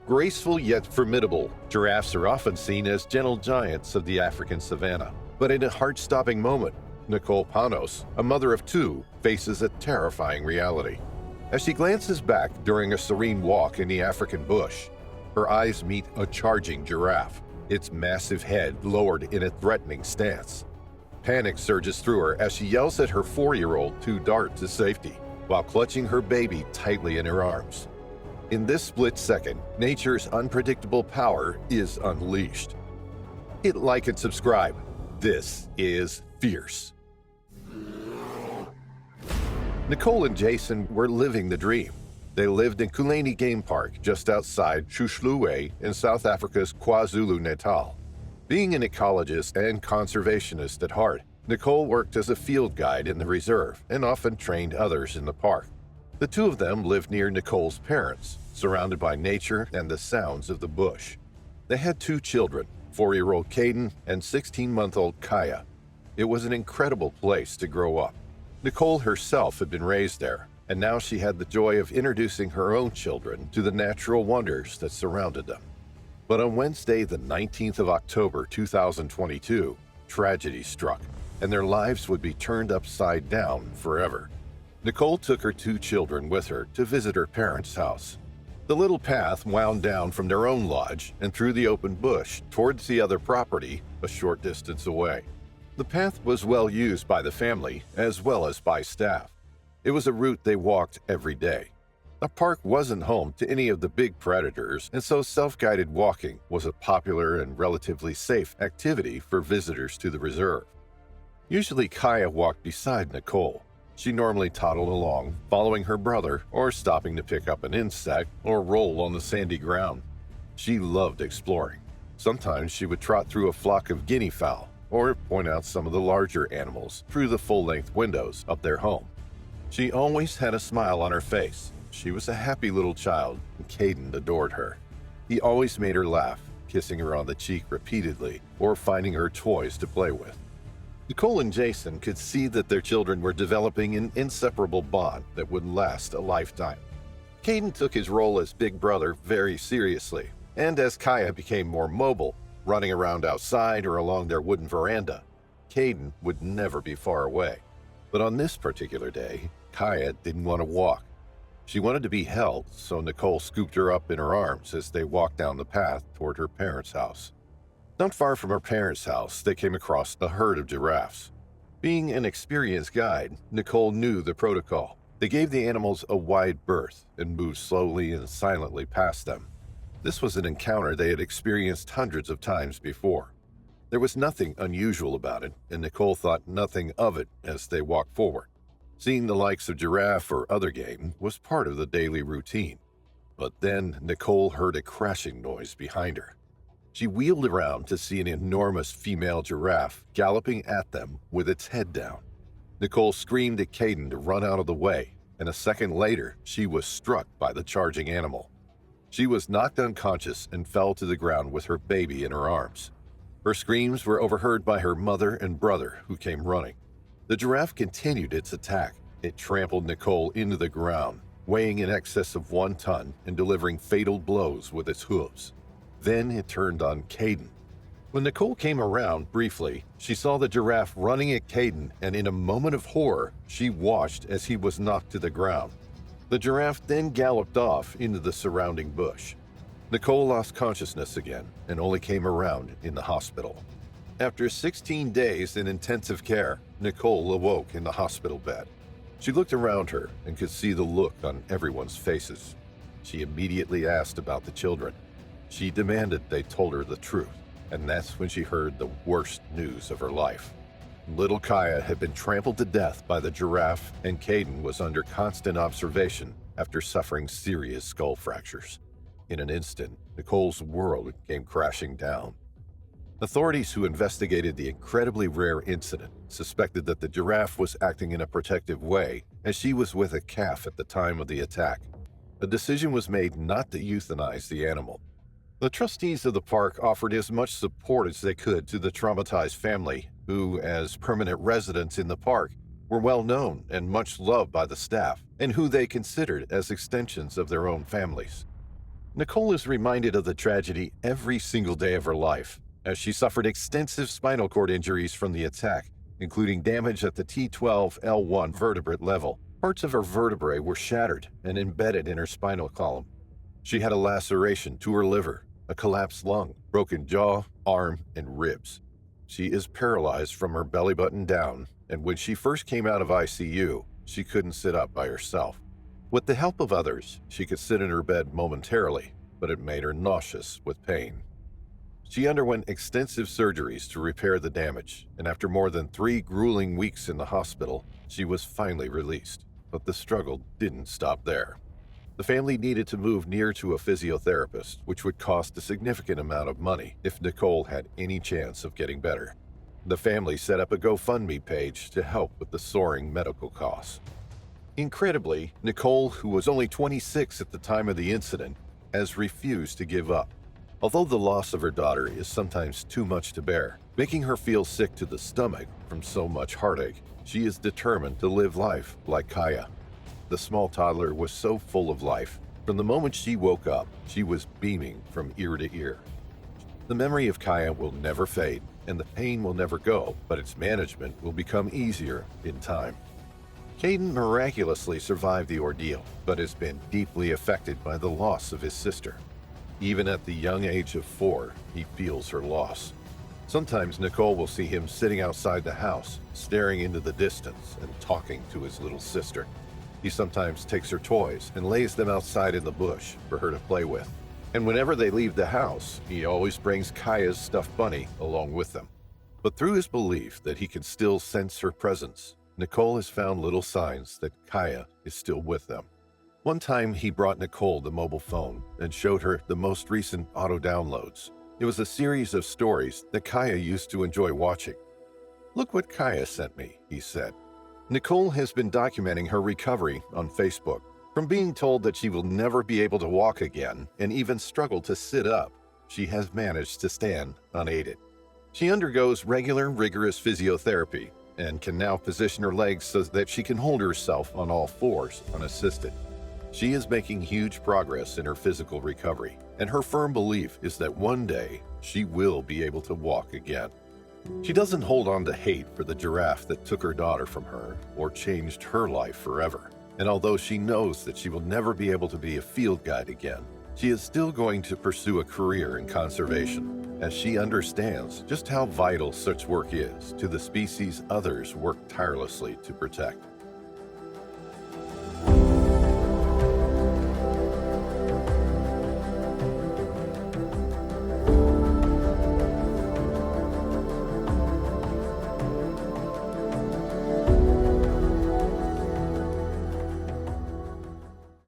Graceful yet formidable, giraffes are often seen as gentle giants of the African savanna. But in a heart-stopping moment, Nicole Panos, a mother of two, faces a terrifying reality. As she glances back during a serene walk in the African bush, her eyes meet a charging giraffe, its massive head lowered in a threatening stance. Panic surges through her as she yells at her 4-year-old to dart to safety, while clutching her baby tightly in her arms. In this split second, nature's unpredictable power is unleashed. Hit like and subscribe. This is Fierce. Nicole and Jason were living the dream. They lived in Kulani Game Park just outside Shushluwe in South Africa's KwaZulu-Natal. Being an ecologist and conservationist at heart, Nicole worked as a field guide in the reserve and often trained others in the park. The two of them lived near Nicole's parents, surrounded by nature and the sounds of the bush. They had 2 children, 4-year-old Caden and 16-month-old Kaya. It was an incredible place to grow up. Nicole herself had been raised there, and now she had the joy of introducing her own children to the natural wonders that surrounded them. But on Wednesday, the 19th of October 2022, tragedy struck, and their lives would be turned upside down forever. Nicole took her 2 children with her to visit her parents' house. The little path wound down from their own lodge and through the open bush towards the other property a short distance away. The path was well used by the family as well as by staff. It was a route they walked every day. The park wasn't home to any of the big predators, and so self-guided walking was a popular and relatively safe activity for visitors to the reserve. Usually Kaya walked beside Nicole. She normally toddled along, following her brother or stopping to pick up an insect or roll on the sandy ground. She loved exploring. Sometimes she would trot through a flock of guinea fowl or point out some of the larger animals through the full-length windows of their home. She always had a smile on her face. She was a happy little child, and Caden adored her. He always made her laugh, kissing her on the cheek repeatedly or finding her toys to play with. Nicole and Jason could see that their children were developing an inseparable bond that would last a lifetime. Caden took his role as big brother very seriously, and as Kaya became more mobile, running around outside or along their wooden veranda, Caden would never be far away. But on this particular day, Kaya didn't want to walk. She wanted to be held, so Nicole scooped her up in her arms as they walked down the path toward her parents' house. Not far from her parents' house, they came across a herd of giraffes. Being an experienced guide, Nicole knew the protocol. They gave the animals a wide berth and moved slowly and silently past them. This was an encounter they had experienced hundreds of times before. There was nothing unusual about it, and Nicole thought nothing of it as they walked forward. Seeing the likes of giraffe or other game was part of the daily routine. But then Nicole heard a crashing noise behind her. She wheeled around to see an enormous female giraffe galloping at them with its head down. Nicole screamed at Caden to run out of the way, and a second later, she was struck by the charging animal. She was knocked unconscious and fell to the ground with her baby in her arms. Her screams were overheard by her mother and brother, who came running. The giraffe continued its attack. It trampled Nicole into the ground, weighing in excess of 1 ton and delivering fatal blows with its hooves. Then it turned on Caden. When Nicole came around briefly, she saw the giraffe running at Caden, and in a moment of horror, she watched as he was knocked to the ground. The giraffe then galloped off into the surrounding bush. Nicole lost consciousness again and only came around in the hospital. After 16 days in intensive care, Nicole awoke in the hospital bed. She looked around her and could see the look on everyone's faces. She immediately asked about the children. She demanded they told her the truth, and that's when she heard the worst news of her life. Little Kaya had been trampled to death by the giraffe, and Caden was under constant observation after suffering serious skull fractures. In an instant, Nicole's world came crashing down. Authorities who investigated the incredibly rare incident suspected that the giraffe was acting in a protective way, as she was with a calf at the time of the attack. A decision was made not to euthanize the animal. The trustees of the park offered as much support as they could to the traumatized family, who, as permanent residents in the park, were well known and much loved by the staff, and who they considered as extensions of their own families. Nicole is reminded of the tragedy every single day of her life, as she suffered extensive spinal cord injuries from the attack, including damage at the T12L1 vertebrate level. Parts of her vertebrae were shattered and embedded in her spinal column. She had a laceration to her liver, a collapsed lung, broken jaw, arm, and ribs. She is paralyzed from her belly button down, and when she first came out of ICU, she couldn't sit up by herself. With the help of others, she could sit in her bed momentarily, but it made her nauseous with pain. She underwent extensive surgeries to repair the damage, and after more than 3 grueling weeks in the hospital, she was finally released. But the struggle didn't stop there. The family needed to move near to a physiotherapist, which would cost a significant amount of money if Nicole had any chance of getting better. The family set up a GoFundMe page to help with the soaring medical costs. Incredibly, Nicole, who was only 26 at the time of the incident, has refused to give up. Although the loss of her daughter is sometimes too much to bear, making her feel sick to the stomach from so much heartache, she is determined to live life like Kaya. The small toddler was so full of life. From the moment she woke up, she was beaming from ear to ear. The memory of Kaya will never fade, and the pain will never go, but its management will become easier in time. Caden miraculously survived the ordeal, but has been deeply affected by the loss of his sister. Even at the young age of 4, he feels her loss. Sometimes Nicole will see him sitting outside the house, staring into the distance and talking to his little sister. He sometimes takes her toys and lays them outside in the bush for her to play with. And whenever they leave the house, he always brings Kaya's stuffed bunny along with them. But through his belief that he can still sense her presence, Nicole has found little signs that Kaya is still with them. One time he brought Nicole the mobile phone and showed her the most recent auto downloads. It was a series of stories that Kaya used to enjoy watching. "Look what Kaya sent me," he said. Nicole has been documenting her recovery on Facebook. From being told that she will never be able to walk again and even struggle to sit up, she has managed to stand unaided. She undergoes regular, rigorous physiotherapy and can now position her legs so that she can hold herself on all fours unassisted. She is making huge progress in her physical recovery, and her firm belief is that one day she will be able to walk again. She doesn't hold on to hate for the giraffe that took her daughter from her or changed her life forever. And although she knows that she will never be able to be a field guide again, she is still going to pursue a career in conservation, as she understands just how vital such work is to the species others work tirelessly to protect.